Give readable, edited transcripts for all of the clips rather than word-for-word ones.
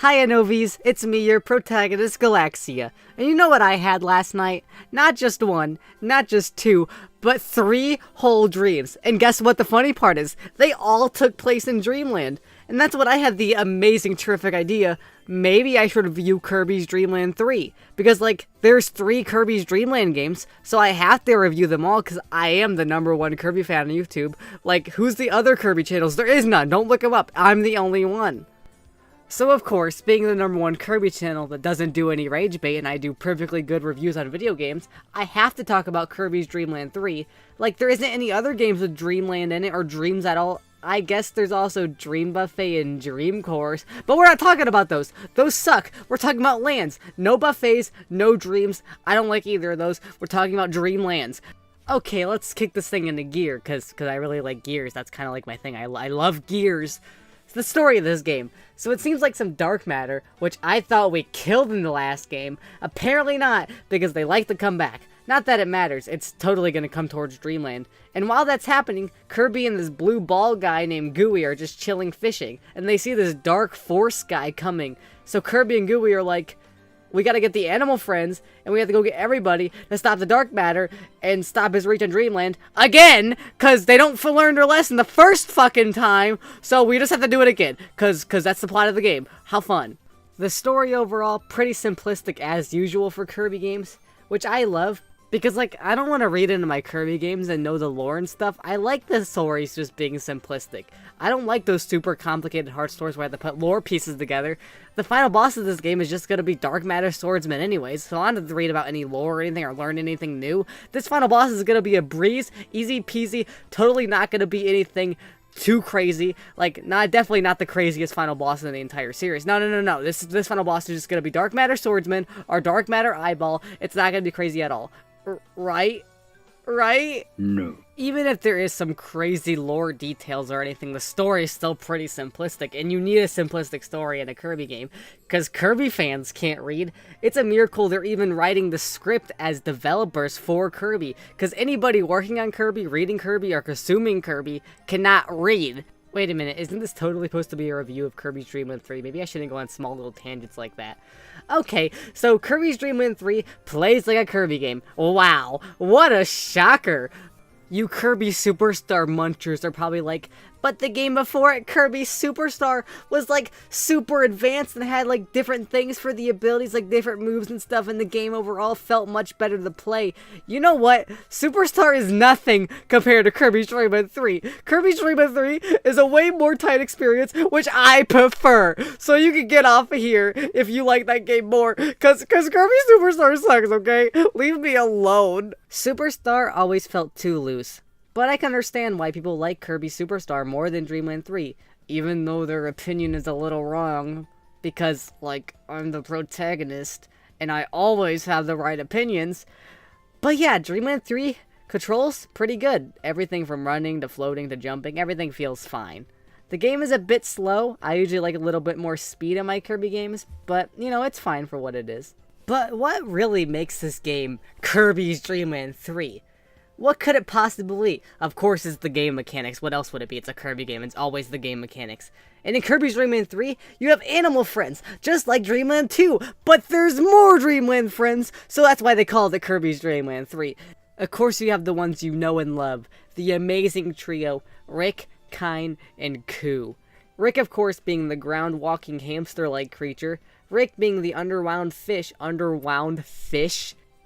Hi Novies, it's me, your protagonist Galaxia. And you know what I had last night? Not just one, not just two, but 3 whole dreams. And guess what the funny part is? They all took place in Dreamland. And that's what I had the amazing, terrific idea. Maybe I should review Kirby's Dreamland 3. Because, there's 3 Kirby's Dreamland games, so I have to review them all because I am the #1 Kirby fan on YouTube. Who's the other Kirby channels? There is none. Don't look them up. I'm the only one. So of course, being the #1 Kirby channel that doesn't do any rage bait and I do perfectly good reviews on video games, I have to talk about Kirby's Dreamland 3. There isn't any other games with Dreamland in it or dreams at all. I guess there's also Dream Buffet and Dream Course, but we're not talking about those. Those suck. We're talking about lands. No buffets, no dreams. I don't like either of those. We're talking about Dreamlands. Okay, let's kick this thing into gear, because I really like gears. That's kind of like my thing. I love gears. It's the story of this game. So it seems like some dark matter, which I thought we killed in the last game. Apparently not, because they like to come back. Not that it matters, it's totally going to come towards Dreamland. And while that's happening, Kirby and this blue ball guy named Gooey are just chilling fishing. And they see this dark force guy coming. So Kirby and Gooey are like, we gotta get the animal friends, and we have to go get everybody to stop the dark matter and stop his reach on Dreamland again, cause they don't learn their lesson the first fucking time, so we just have to do it again, cause that's the plot of the game. How fun. The story overall, pretty simplistic as usual for Kirby games, which I love, because I don't want to read into my Kirby games and know the lore and stuff. I like the stories just being simplistic. I don't like those super complicated hard stories where I have to put lore pieces together. The final boss of this game is just going to be Dark Matter Swordsman anyways, so I don't have to read about any lore or anything or learn anything new. This final boss is going to be a breeze, easy peasy, totally not going to be anything too crazy. Definitely not the craziest final boss in the entire series. No. This final boss is just going to be Dark Matter Swordsman or Dark Matter Eyeball. It's not going to be crazy at all. Right? No. Even if there is some crazy lore details or anything, the story is still pretty simplistic, and you need a simplistic story in a Kirby game, because Kirby fans can't read. It's a miracle they're even writing the script as developers for Kirby, because anybody working on Kirby, reading Kirby, or consuming Kirby cannot read. Wait a minute, isn't this totally supposed to be a review of Kirby's Dreamland 3? Maybe I shouldn't go on small little tangents like that. Okay, so Kirby's Dreamland 3 plays like a Kirby game. Wow, what a shocker! You Kirby Superstar munchers are probably like, but the game before it, Kirby Superstar, was super advanced and had different things for the abilities, different moves and stuff, and the game overall felt much better to play. You know what? Superstar is nothing compared to Kirby's Dreamland 3. Kirby's Dreamland 3 is a way more tight experience, which I prefer. So you can get off of here if you like that game more, cause Kirby Superstar sucks, okay? Leave me alone. Superstar always felt too loose. But I can understand why people like Kirby Superstar more than Dreamland 3, even though their opinion is a little wrong, because, I'm the protagonist, and I always have the right opinions. But yeah, Dreamland 3 controls pretty good. Everything from running to floating to jumping, everything feels fine. The game is a bit slow. I usually like a little bit more speed in my Kirby games, but, it's fine for what it is. But what really makes this game Kirby's Dreamland 3? What could it possibly be? Of course it's the game mechanics. What else would it be? It's a Kirby game. It's always the game mechanics. And in Kirby's Dreamland 3, you have animal friends, just like Dreamland 2. But there's more Dreamland friends, so that's why they call it Kirby's Dreamland 3. Of course you have the ones you know and love. The amazing trio, Rick, Kine, and Koo. Rick, of course, being the ground-walking hamster-like creature. Rick being the underwound fish.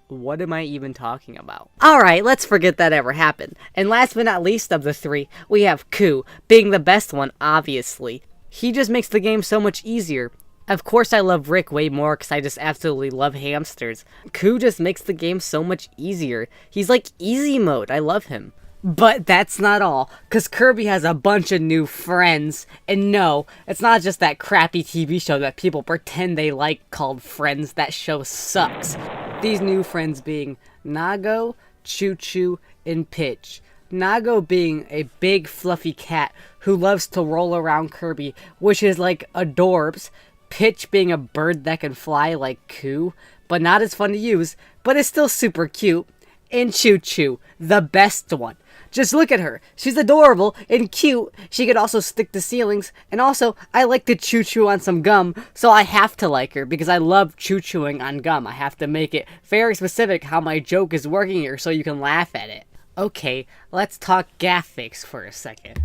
What am I even talking about? Alright, let's forget that ever happened. And last but not least of the 3, we have Koo, being the best one, obviously. He just makes the game so much easier. Of course I love Rick way more because I just absolutely love hamsters. Koo just makes the game so much easier. He's like easy mode, I love him. But that's not all, because Kirby has a bunch of new friends. And no, it's not just that crappy TV show that people pretend they like called Friends. That show sucks. These new friends being Nago, Choo Choo, and Pitch. Nago being a big fluffy cat who loves to roll around Kirby, which is adorbs. Pitch being a bird that can fly like Koo, but not as fun to use, but is still super cute. And Choo Choo, the best one. Just look at her. She's adorable and cute. She could also stick to ceilings. And also, I like to chew on some gum, so I have to like her because I love chewing on gum. I have to make it very specific how my joke is working here so you can laugh at it. Okay, let's talk graphics for a second.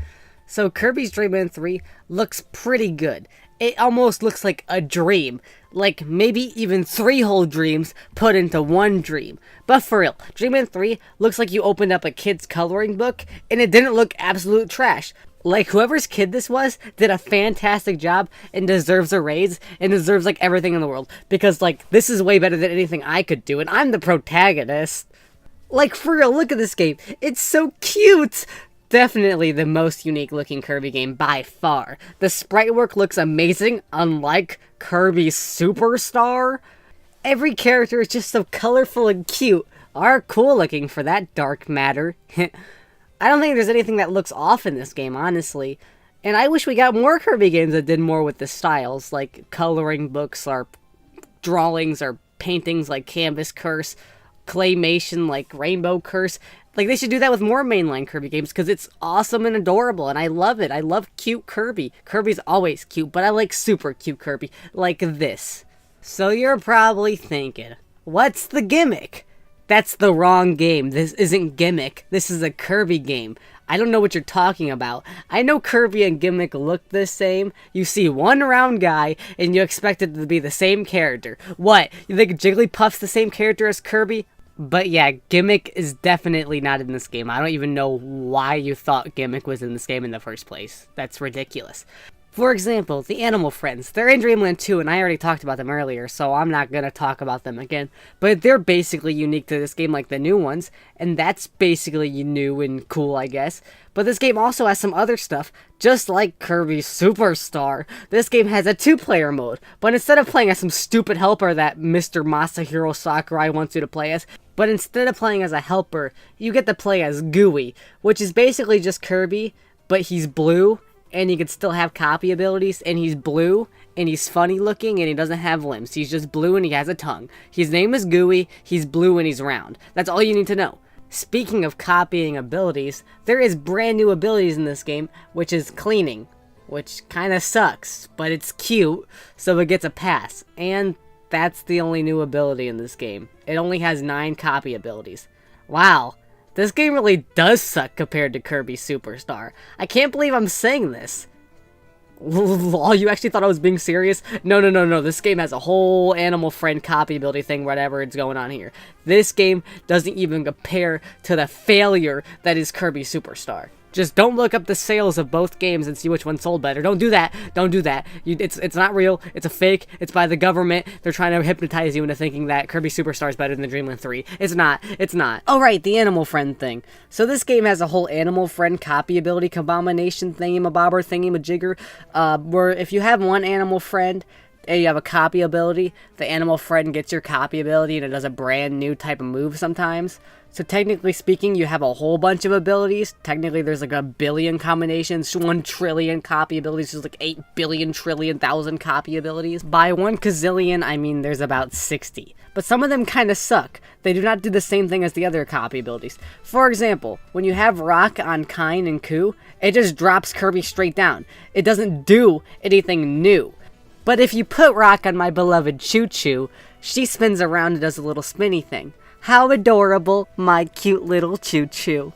So Kirby's Dreamland 3 looks pretty good. It almost looks like a dream. Like maybe even 3 whole dreams put into one dream. But for real, Dreamland 3 looks like you opened up a kid's coloring book and it didn't look absolute trash. Like whoever's kid this was did a fantastic job and deserves a raise and deserves like everything in the world. Because like this is way better than anything I could do and I'm the protagonist. Like for real, look at this game. It's so cute! Definitely the most unique looking Kirby game by far. The sprite work looks amazing, unlike Kirby Superstar. Every character is just so colorful and cute. Are cool looking for that dark matter. I don't think there's anything that looks off in this game, honestly. And I wish we got more Kirby games that did more with the styles, like coloring books or drawings or paintings like Canvas Curse, claymation like Rainbow Curse. Like, they should do that with more mainline Kirby games, because it's awesome and adorable, and I love it. I love cute Kirby. Kirby's always cute, but I like super cute Kirby, like this. So you're probably thinking, what's the gimmick? That's the wrong game. This isn't Gimmick. This is a Kirby game. I don't know what you're talking about. I know Kirby and Gimmick look the same. You see one round guy, and you expect it to be the same character. What? You think Jigglypuff's the same character as Kirby? But yeah, Gimmick is definitely not in this game. I don't even know why you thought Gimmick was in this game in the first place. That's ridiculous. For example, the Animal Friends. They're in Dreamland 2, and I already talked about them earlier, so I'm not going to talk about them again. But they're basically unique to this game like the new ones, and that's basically new and cool, I guess. But this game also has some other stuff, just like Kirby Superstar. This game has a 2-player mode, but instead of playing as some stupid helper that Mr. Masahiro Sakurai wants you to play as, but instead of playing as a helper, you get to play as Gooey, which is basically just Kirby, but he's blue, and he can still have copy abilities, and he's blue, and he's funny looking, and he doesn't have limbs. He's just blue, and he has a tongue. His name is Gooey, he's blue, and he's round. That's all you need to know. Speaking of copying abilities, there is brand new abilities in this game, which is cleaning, which kinda sucks, but it's cute, so it gets a pass, and that's the only new ability in this game. It only has 9 copy abilities. Wow. This game really does suck compared to Kirby Superstar. I can't believe I'm saying this. Lol, you actually thought I was being serious? No. This game has a whole Animal Friend copy ability thing, whatever is going on here. This game doesn't even compare to the failure that is Kirby Superstar. Just don't look up the sales of both games and see which one sold better. Don't do that. Don't do that. It's not real. It's a fake. It's by the government. They're trying to hypnotize you into thinking that Kirby Superstar is better than Dreamland 3. It's not. It's not. Oh, right, the Animal Friend thing. So this game has a whole Animal Friend copy ability combination thingamabobber thingamajigger, where if you have one Animal Friend and you have a copy ability, the Animal Friend gets your copy ability and it does a brand new type of move sometimes. So technically speaking, you have a whole bunch of abilities. Technically, there's like a billion combinations, 1 trillion copy abilities. There's like 8 billion trillion thousand copy abilities. By 1 gazillion, I mean there's about 60. But some of them kind of suck. They do not do the same thing as the other copy abilities. For example, when you have Rock on Kine and Ku, it just drops Kirby straight down. It doesn't do anything new. But if you put Rock on my beloved Choo Choo, she spins around and does a little spinny thing. How adorable, my cute little Choo Choo.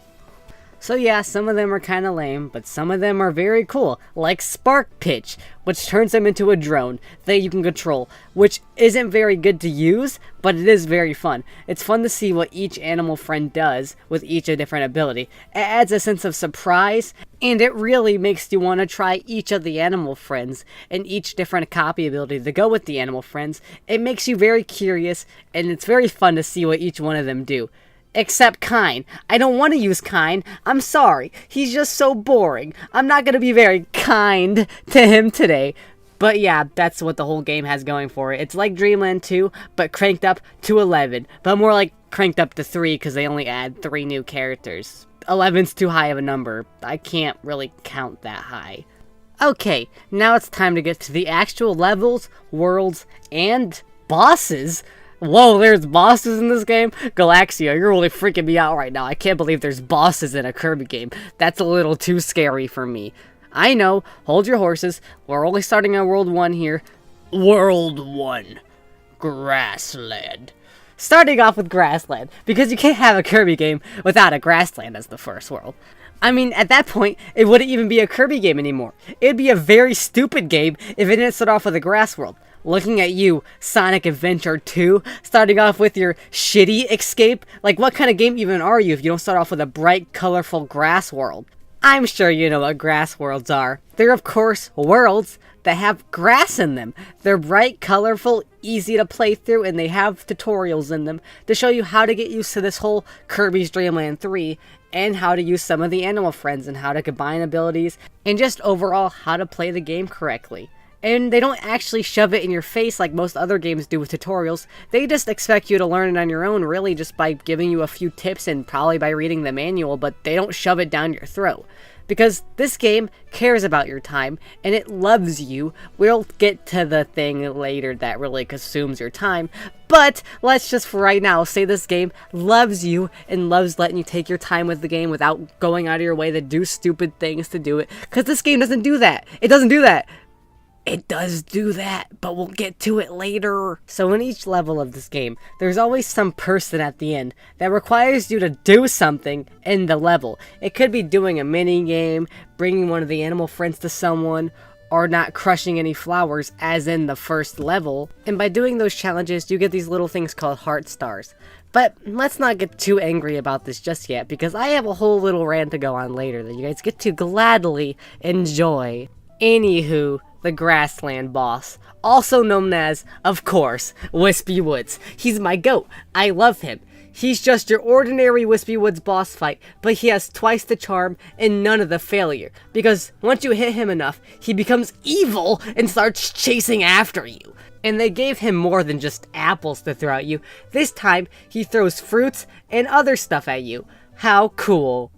So yeah, some of them are kind of lame, but some of them are very cool, like Spark Pitch, which turns them into a drone that you can control, which isn't very good to use, but it is very fun. It's fun to see what each Animal Friend does with each a different ability. It adds a sense of surprise, and it really makes you want to try each of the Animal Friends and each different copy ability to go with the Animal Friends. It makes you very curious, and it's very fun to see what each one of them do. Except Kine. I don't want to use Kine. I'm sorry. He's just so boring. I'm not going to be very kind to him today. But yeah, that's what the whole game has going for it. It's like Dreamland 2, but cranked up to 11. But more like cranked up to 3 because they only add 3 new characters. 11's too high of a number. I can't really count that high. Okay, now it's time to get to the actual levels, worlds, and bosses Whoa, there's bosses in this game? Galaxia, you're really freaking me out right now. I can't believe there's bosses in a Kirby game. That's a little too scary for me. I know, hold your horses. We're only starting on World 1 here. World 1. Grassland. Starting off with Grassland, because you can't have a Kirby game without a Grassland as the first world. I mean, at that point, it wouldn't even be a Kirby game anymore. It'd be a very stupid game if it didn't start off with a grass world. Looking at you, Sonic Adventure 2, starting off with your shitty escape. Like, what kind of game even are you if you don't start off with a bright, colorful grass world? I'm sure you know what grass worlds are. They're, of course, worlds that have grass in them. They're bright, colorful, easy to play through, and they have tutorials in them to show you how to get used to this whole Kirby's Dream Land 3, and how to use some of the animal friends, and how to combine abilities, and just overall how to play the game correctly. And they don't actually shove it in your face like most other games do with tutorials. They just expect you to learn it on your own, really, just by giving you a few tips and probably by reading the manual, but they don't shove it down your throat. Because this game cares about your time, and it loves you. We'll get to the thing later that really consumes your time, but let's just for right now say this game loves you and loves letting you take your time with the game without going out of your way to do stupid things to do it. Because this game doesn't do that. It doesn't do that. It does do that, but we'll get to it later. So in each level of this game, there's always some person at the end that requires you to do something in the level. It could be doing a mini game, bringing one of the animal friends to someone, or not crushing any flowers as in the first level. And by doing those challenges, you get these little things called heart stars. But let's not get too angry about this just yet, because I have a whole little rant to go on later that you guys get to gladly enjoy. Anywho, the Grassland boss, also known as, of course, Wispy Woods. He's my goat. I love him. He's just your ordinary Wispy Woods boss fight, but he has twice the charm and none of the failure. Because once you hit him enough, he becomes evil and starts chasing after you. And they gave him more than just apples to throw at you. This time, he throws fruits and other stuff at you. How cool.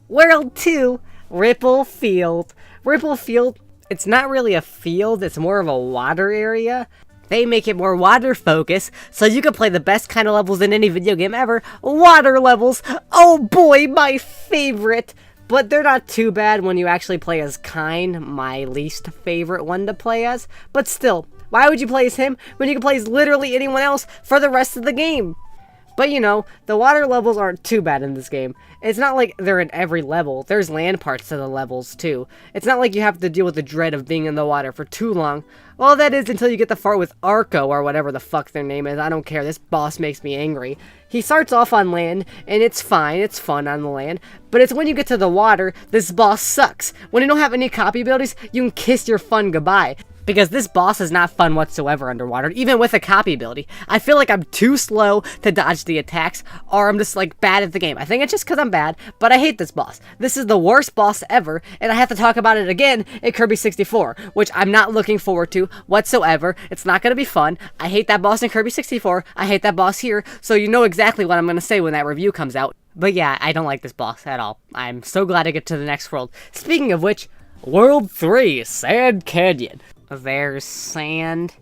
World 2, Ripple Field. Ripple Field, it's not really a field, it's more of a water area. They make it more water focused, so you can play the best kind of levels in any video game ever. Water levels! Oh boy, my favorite! But they're not too bad when you actually play as Kine, my least favorite one to play as. But still, why would you play as him when you can play as literally anyone else for the rest of the game? But you know, the water levels aren't too bad in this game. It's not like they're in every level. There's land parts to the levels too. It's not like you have to deal with the dread of being in the water for too long. Well, that is until you get the part with Arco or whatever the fuck their name is. I don't care. This boss makes me angry. He starts off on land, and it's fine. It's fun on the land. But it's when you get to the water, this boss sucks. When you don't have any copy abilities, you can kiss your fun goodbye. Because this boss is not fun whatsoever underwater, even with a copy ability. I feel like I'm too slow to dodge the attacks, or I'm just like bad at the game. I think it's just because I'm bad, but I hate this boss. This is the worst boss ever, and I have to talk about it again in Kirby 64, which I'm not looking forward to whatsoever. It's not going to be fun. I hate that boss in Kirby 64. I hate that boss here, so you know exactly what I'm going to say when that review comes out. But yeah, I don't like this boss at all. I'm so glad to get to the next world. Speaking of which, World 3, Sand Canyon. There's sand,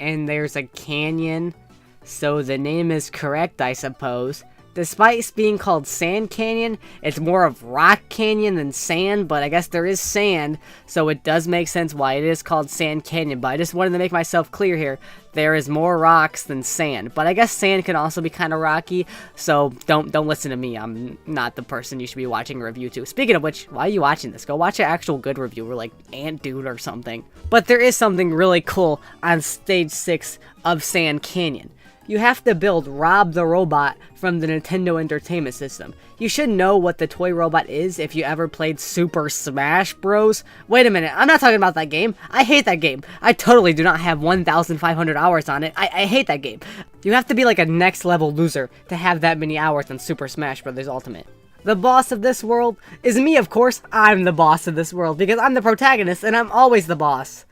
and there's a canyon, so the name is correct, I suppose. Despite being called Sand Canyon, it's more of Rock Canyon than sand, but I guess there is sand, so it does make sense why it is called Sand Canyon, but I just wanted to make myself clear here. There is more rocks than sand, but I guess sand can also be kind of rocky, so don't listen to me. I'm not the person you should be watching a review to. Speaking of which, why are you watching this? Go watch an actual good reviewer like Ant Dude or something. But there is something really cool on Stage 6 of Sand Canyon. You have to build Rob the Robot from the Nintendo Entertainment System. You should know what the toy robot is if you ever played Super Smash Bros. Wait a minute, I'm not talking about that game. I hate that game. I totally do not have 1,500 hours on it. I hate that game. You have to be like a next level loser to have that many hours on Super Smash Bros. Ultimate. The boss of this world is me, of course. I'm the boss of this world because I'm the protagonist and I'm always the boss.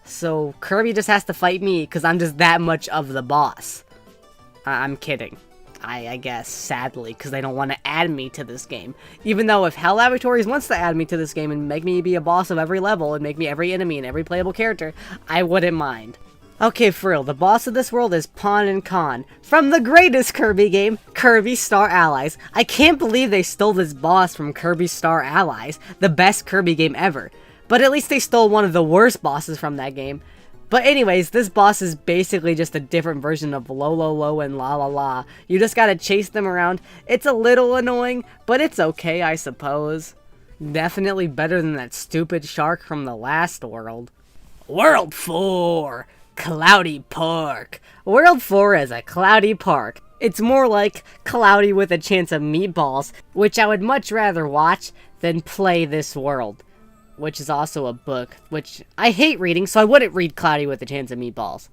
So Kirby just has to fight me because I'm just that much of the boss. I'm kidding. I guess, sadly, because they don't want to add me to this game. Even though if Hell Laboratories wants to add me to this game and make me be a boss of every level and make me every enemy and every playable character, I wouldn't mind. Okay, for real, the boss of this world is Pawn and Con, from the greatest Kirby game, Kirby Star Allies. I can't believe they stole this boss from Kirby Star Allies, the best Kirby game ever. But at least they stole one of the worst bosses from that game. But anyways, this boss is basically just a different version of Lo and La. You just gotta chase them around. It's a little annoying, but it's okay, I suppose. Definitely better than that stupid shark from the last world. World 4! Cloudy Park. World 4 is a cloudy park. It's more like cloudy with a chance of meatballs, which I would much rather watch than play this world. Which is also a book, which I hate reading, so I wouldn't read Cloudy with a Chance of Meatballs.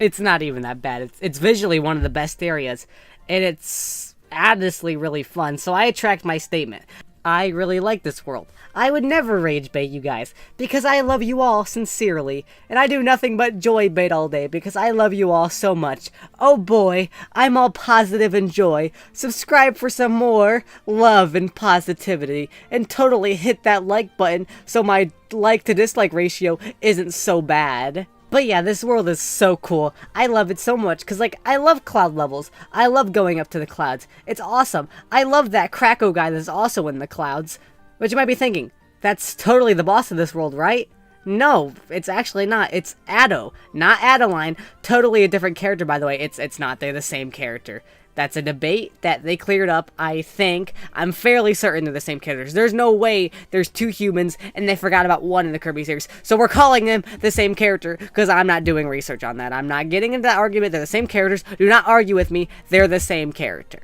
It's not even that bad. It's visually one of the best areas, and it's honestly really fun, so I retract my statement. I really like this world. I would never rage bait you guys, because I love you all sincerely, and I do nothing but joy bait all day, because I love you all so much. Oh boy, I'm all positive and joy. Subscribe for some more love and positivity, and totally hit that like button so my like to dislike ratio isn't so bad. But yeah, this world is so cool. I love it so much, because, like, I love cloud levels. I love going up to the clouds. It's awesome. I love that Kracko guy that's also in the clouds. But you might be thinking, that's totally the boss of this world, right? No, it's actually not. It's Addo, not Adeline. Totally a different character, by the way. It's not. They're the same character. That's a debate that they cleared up, I think. I'm fairly certain they're the same characters. There's no way there's two humans and they forgot about one in the Kirby series. So we're calling them the same character because I'm not doing research on that. I'm not getting into that argument. They're the same characters. Do not argue with me. They're the same character.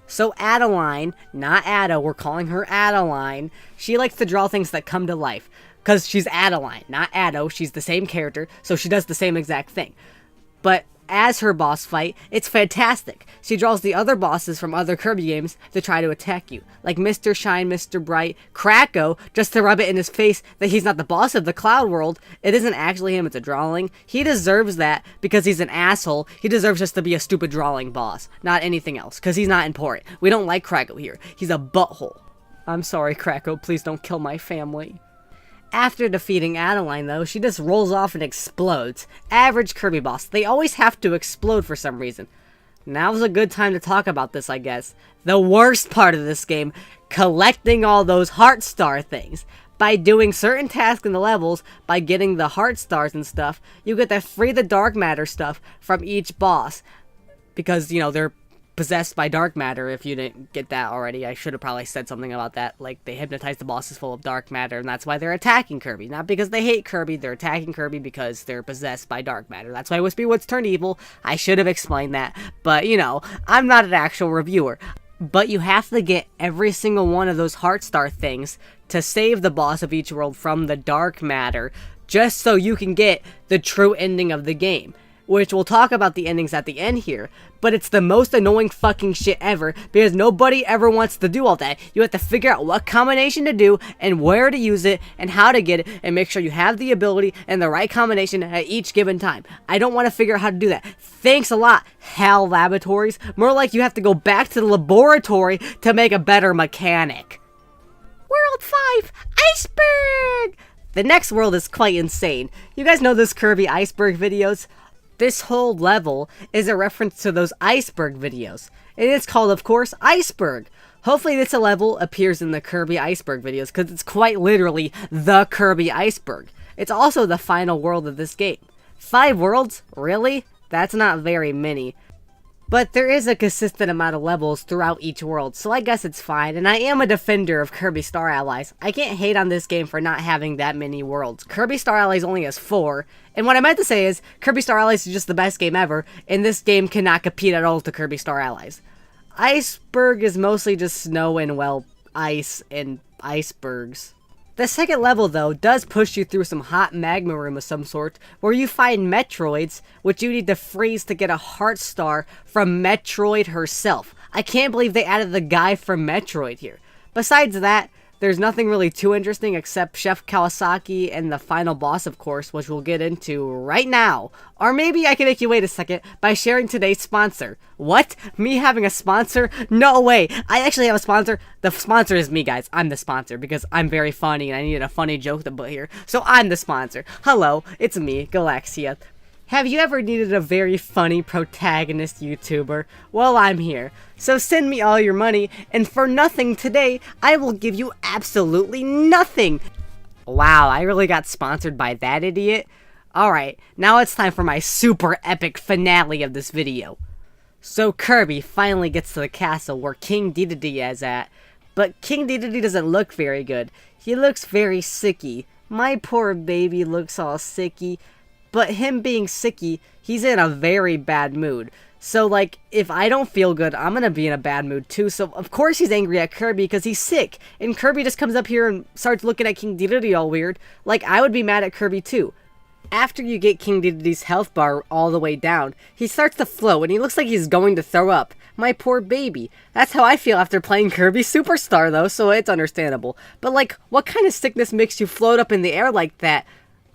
So Adeline, not Addo, we're calling her Adeline. She likes to draw things that come to life. Because she's Adeline, not Addo. She's the same character, so she does the same exact thing. But as her boss fight, it's fantastic. She draws the other bosses from other Kirby games to try to attack you. Like Mr. Shine, Mr. Bright, Kracko, just to rub it in his face that he's not the boss of the Cloud World. It isn't actually him, it's a drawing. He deserves that because he's an asshole. He deserves just to be a stupid drawing boss, not anything else, because he's not important. We don't like Kracko here. He's a butthole. I'm sorry, Kracko, please don't kill my family. After defeating Adeline, though, she just rolls off and explodes. Average Kirby boss. They always have to explode for some reason. Now's a good time to talk about this, I guess. The worst part of this game, collecting all those heart star things. By doing certain tasks in the levels, by getting the heart stars and stuff, you get to free the dark matter stuff from each boss. Because, you know, they're possessed by dark matter. If you didn't get that already, I should have probably said something about that. Like, they hypnotize the bosses full of dark matter, and that's why they're attacking Kirby. Not because they hate Kirby, they're attacking Kirby because they're possessed by dark matter. That's why Wispy Woods turned evil. I should have explained that, but, you know, I'm not an actual reviewer. But you have to get every single one of those heart star things to save the boss of each world from the dark matter, just so you can get the true ending of the game. Which we'll talk about the endings at the end here, but it's the most annoying fucking shit ever, because nobody ever wants to do all that. You have to figure out what combination to do, and where to use it, and how to get it, and make sure you have the ability and the right combination at each given time. I don't want to figure out how to do that. Thanks a lot, HAL Laboratories. More like you have to go back to the laboratory to make a better mechanic. World 5, Iceberg! The next world is quite insane. You guys know those Kirby Iceberg videos? This whole level is a reference to those Iceberg videos. And it's called, of course, Iceberg. Hopefully this level appears in the Kirby Iceberg videos, because it's quite literally the Kirby Iceberg. It's also the final world of this game. 5 worlds? Really? That's not very many. But there is a consistent amount of levels throughout each world, so I guess it's fine, and I am a defender of Kirby Star Allies. I can't hate on this game for not having that many worlds. Kirby Star Allies only has 4, and what I meant to say is, Kirby Star Allies is just the best game ever, and this game cannot compete at all to Kirby Star Allies. Iceberg is mostly just snow and, well, ice and icebergs. The second level, though, does push you through some hot magma room of some sort, where you find Metroids, which you need to freeze to get a heart star from Metroid herself. I can't believe they added the guy from Metroid here. Besides that, there's nothing really too interesting except Chef Kawasaki and the final boss, of course, which we'll get into right now. Or maybe I can make you wait a second by sharing today's sponsor. What? Me having a sponsor? No way! I actually have a sponsor. The sponsor is me, guys. I'm the sponsor because I'm very funny and I needed a funny joke to put here. So I'm the sponsor. Hello, it's me, Galaxia. Have you ever needed a very funny protagonist YouTuber? Well, I'm here. So send me all your money, and for nothing today, I will give you absolutely nothing! Wow, I really got sponsored by that idiot? Alright, now it's time for my super epic finale of this video. So Kirby finally gets to the castle where King Dedede is at, but King Dedede doesn't look very good. He looks very sicky. My poor baby looks all sicky. But him being sicky, he's in a very bad mood. So, like, if I don't feel good, I'm gonna be in a bad mood too. So, of course he's angry at Kirby because he's sick. And Kirby just comes up here and starts looking at King Dedede all weird. Like, I would be mad at Kirby too. After you get King Dedede's health bar all the way down, he starts to float and he looks like he's going to throw up. My poor baby. That's how I feel after playing Kirby Superstar though, so it's understandable. But, like, what kind of sickness makes you float up in the air like that?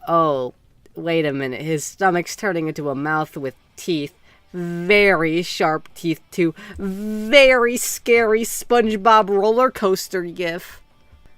Oh... Wait a minute, his stomach's turning into a mouth with teeth. Very sharp teeth too. Very scary SpongeBob roller coaster gif.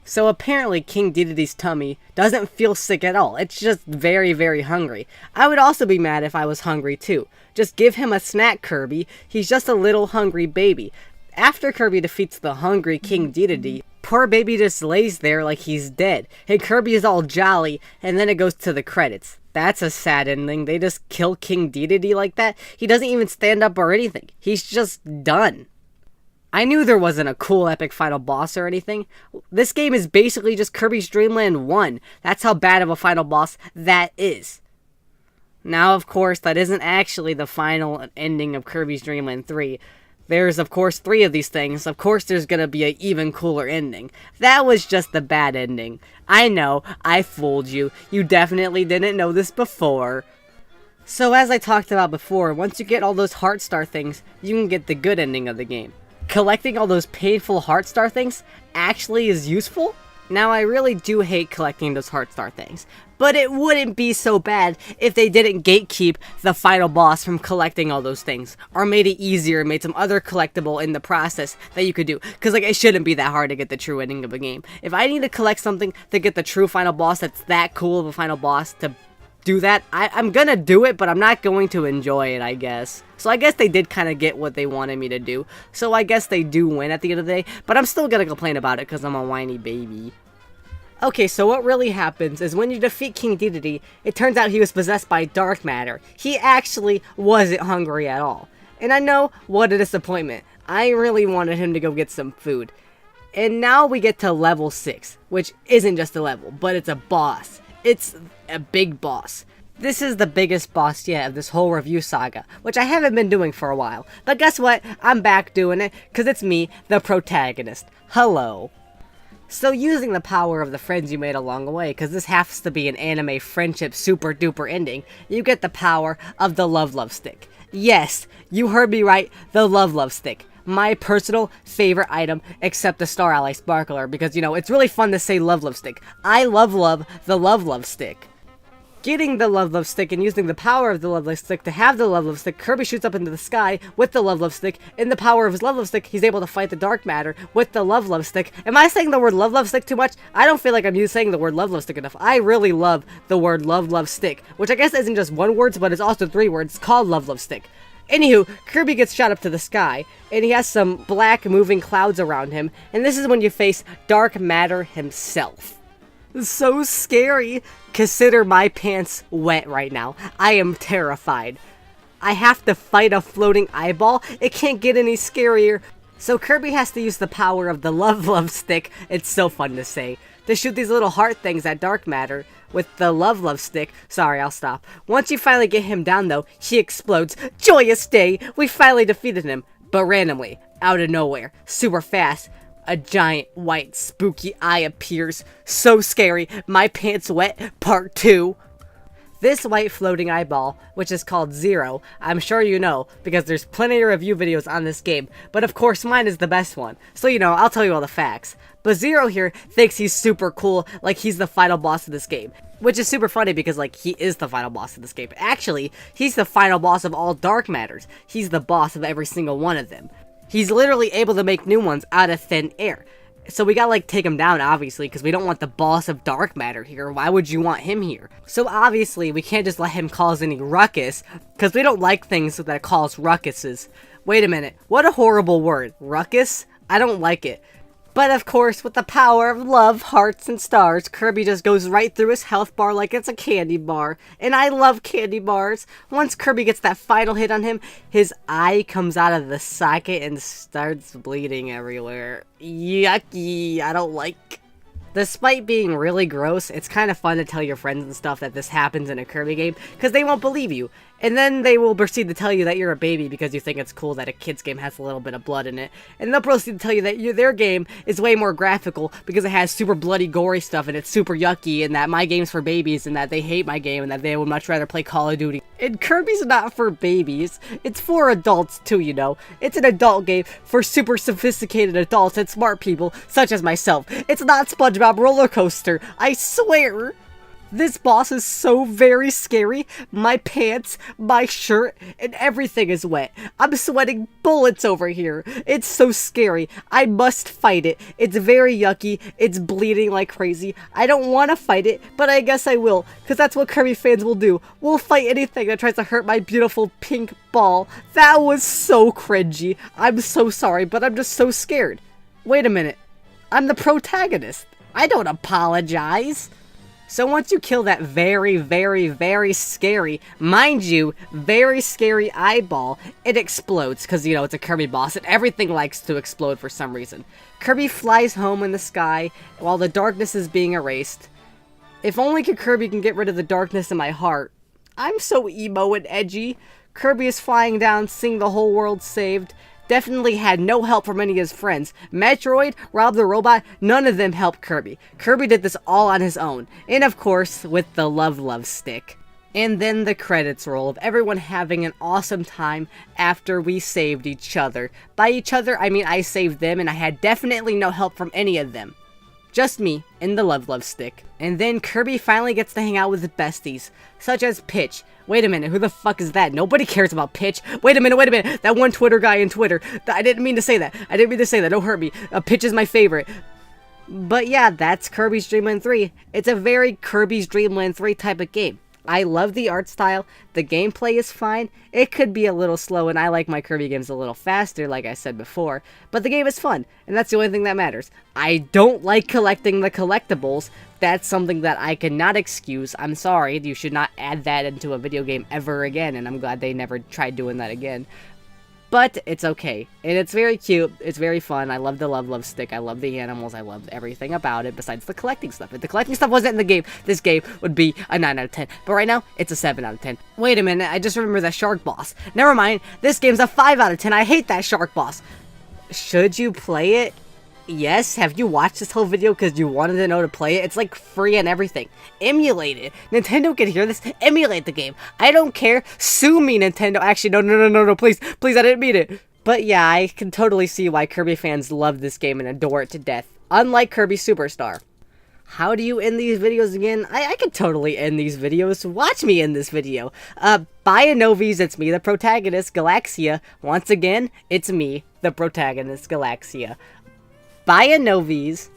So apparently King Dedede's tummy doesn't feel sick at all. It's just very, very hungry. I would also be mad if I was hungry too. Just give him a snack, Kirby. He's just a little hungry baby. After Kirby defeats the hungry King Dedede, poor baby just lays there like he's dead. And Kirby is all jolly, and then it goes to the credits. That's a sad ending. They just kill King Dedede like that. He doesn't even stand up or anything. He's just done. I knew there wasn't a cool epic final boss or anything. This game is basically just Kirby's Dreamland 1. That's how bad of a final boss that is. Now, of course, that isn't actually the final ending of Kirby's Dreamland 3. There's, of course, 3 of these things. Of course, there's gonna be an even cooler ending. That was just the bad ending. I know, I fooled you. You definitely didn't know this before. So, as I talked about before, once you get all those Heart Star things, you can get the good ending of the game. Collecting all those painful Heart Star things actually is useful? Now, I really do hate collecting those Heart Star things, but it wouldn't be so bad if they didn't gatekeep the final boss from collecting all those things, or made it easier, made some other collectible in the process that you could do, because, like, it shouldn't be that hard to get the true ending of a game. If I need to collect something to get the true final boss that's that cool of a final boss to do that, I'm gonna do it, but I'm not going to enjoy it, I guess. So I guess they did kind of get what they wanted me to do. So I guess they do win at the end of the day, but I'm still gonna complain about it because I'm a whiny baby. Okay, so what really happens is when you defeat King Dedede, it turns out he was possessed by dark matter. He actually wasn't hungry at all. And I know, what a disappointment. I really wanted him to go get some food. And now we get to level 6, which isn't just a level, but it's a boss. It's a big boss. This is the biggest boss yet of this whole review saga, which I haven't been doing for a while. But guess what? I'm back doing it, because it's me, the protagonist. Hello. So using the power of the friends you made along the way, because this has to be an anime friendship super duper ending, you get the power of the Love Stick. Yes, you heard me right, the Love Stick. My personal favorite item, except the Star Ally Sparkler, because, you know, it's really fun to say Love Stick. I love the Love Stick. Getting the Love Stick and using the power of the Love Stick to have the Love Stick, Kirby shoots up into the sky with the Love Stick. In the power of his Love Stick, he's able to fight the dark matter with the Love Stick. Am I saying the word Love Stick too much? I don't feel like I'm saying the word Love Stick enough. I really love the word Love Stick, which I guess isn't just one word, but it's also 3 words. It's called Love Stick. Anywho, Kirby gets shot up to the sky, and he has some black moving clouds around him, and this is when you face dark matter himself. So scary. Consider my pants wet right now. I am terrified. I have to fight a floating eyeball? It can't get any scarier. So Kirby has to use the power of the Love Stick, it's so fun to say, to shoot these little heart things at dark matter with the Love Stick. Sorry, I'll stop. Once you finally get him down though, he explodes. Joyous day! We finally defeated him, but randomly, out of nowhere, super fast. A giant white spooky eye appears. So scary. My pants wet. Part 2. This white floating eyeball, which is called Zero, I'm sure you know, because there's plenty of review videos on this game, but of course mine is the best one. So, you know, I'll tell you all the facts. But Zero here thinks he's super cool, like he's the final boss of this game. Which is super funny because, like, he is the final boss of this game. Actually, he's the final boss of all dark matters. He's the boss of every single one of them. He's literally able to make new ones out of thin air. So we gotta like take him down, obviously, because we don't want the boss of dark matter here. Why would you want him here? So obviously we can't just let him cause any ruckus, because we don't like things that cause ruckuses. Wait a minute, what a horrible word. Ruckus? I don't like it. But of course, with the power of love, hearts, and stars, Kirby just goes right through his health bar like it's a candy bar. And I love candy bars. Once Kirby gets that final hit on him, his eye comes out of the socket and starts bleeding everywhere. Yucky, I don't like. Despite being really gross, it's kind of fun to tell your friends and stuff that this happens in a Kirby game, because they won't believe you. And then they will proceed to tell you that you're a baby because you think it's cool that a kid's game has a little bit of blood in it. And they'll proceed to tell you that their game is way more graphical because it has super bloody, gory stuff and it's super yucky, and that my game's for babies and that they hate my game and that they would much rather play Call of Duty. And Kirby's not for babies. It's for adults too, you know. It's an adult game for super sophisticated adults and smart people, such as myself. It's not SpongeBob Roller Coaster, I swear. This boss is so very scary. My pants, my shirt, and everything is wet. I'm sweating bullets over here. It's so scary. I must fight it. It's very yucky. It's bleeding like crazy. I don't want to fight it, but I guess I will, because that's what Kirby fans will do. We'll fight anything that tries to hurt my beautiful pink ball. That was so cringy. I'm so sorry, but I'm just so scared. Wait a minute. I'm the protagonist. I don't apologize. So once you kill that very, very, very scary, mind you, very scary eyeball, it explodes, because, you know, it's a Kirby boss, and everything likes to explode for some reason. Kirby flies home in the sky, while the darkness is being erased. If only Kirby can get rid of the darkness in my heart. I'm so emo and edgy. Kirby is flying down, seeing the whole world saved. Definitely had no help from any of his friends. Metroid, Rob the Robot, none of them helped Kirby. Kirby did this all on his own. And of course, with the love stick. And then the credits roll of everyone having an awesome time after we saved each other. By each other, I mean I saved them and I had definitely no help from any of them. Just me and the love stick. And then Kirby finally gets to hang out with his besties, such as Pitch. Wait a minute, who the fuck is that? Nobody cares about Pitch. Wait a minute, that one Twitter guy in Twitter. I didn't mean to say that. Don't hurt me. Pitch is my favorite. But yeah, that's Kirby's Dreamland 3. It's a very Kirby's Dreamland 3 type of game. I love the art style, the gameplay is fine, it could be a little slow and I like my Kirby games a little faster like I said before, but the game is fun, and that's the only thing that matters. I don't like collecting the collectibles, that's something that I cannot excuse, I'm sorry, you should not add that into a video game ever again, and I'm glad they never tried doing that again. But it's okay, and it's very cute, it's very fun, I love the love stick, I love the animals, I love everything about it besides the collecting stuff. If the collecting stuff wasn't in the game, this game would be a 9 out of 10. But right now, it's a 7 out of 10. Wait a minute, I just remember that shark boss. Never mind, this game's a 5 out of 10, I hate that shark boss. Should you play it? Yes, have you watched this whole video because you wanted to know to play it? It's like free and everything. Emulate it. Nintendo can hear this. Emulate the game. I don't care. Sue me, Nintendo. Actually, no, please, I didn't mean it. But yeah, I can totally see why Kirby fans love this game and adore it to death. Unlike Kirby Superstar. How do you end these videos again? I could totally end these videos. Watch me end this video. Bye Novies, it's me, the protagonist, Galaxia. Once again, it's me, the protagonist, Galaxia. Bye Novies.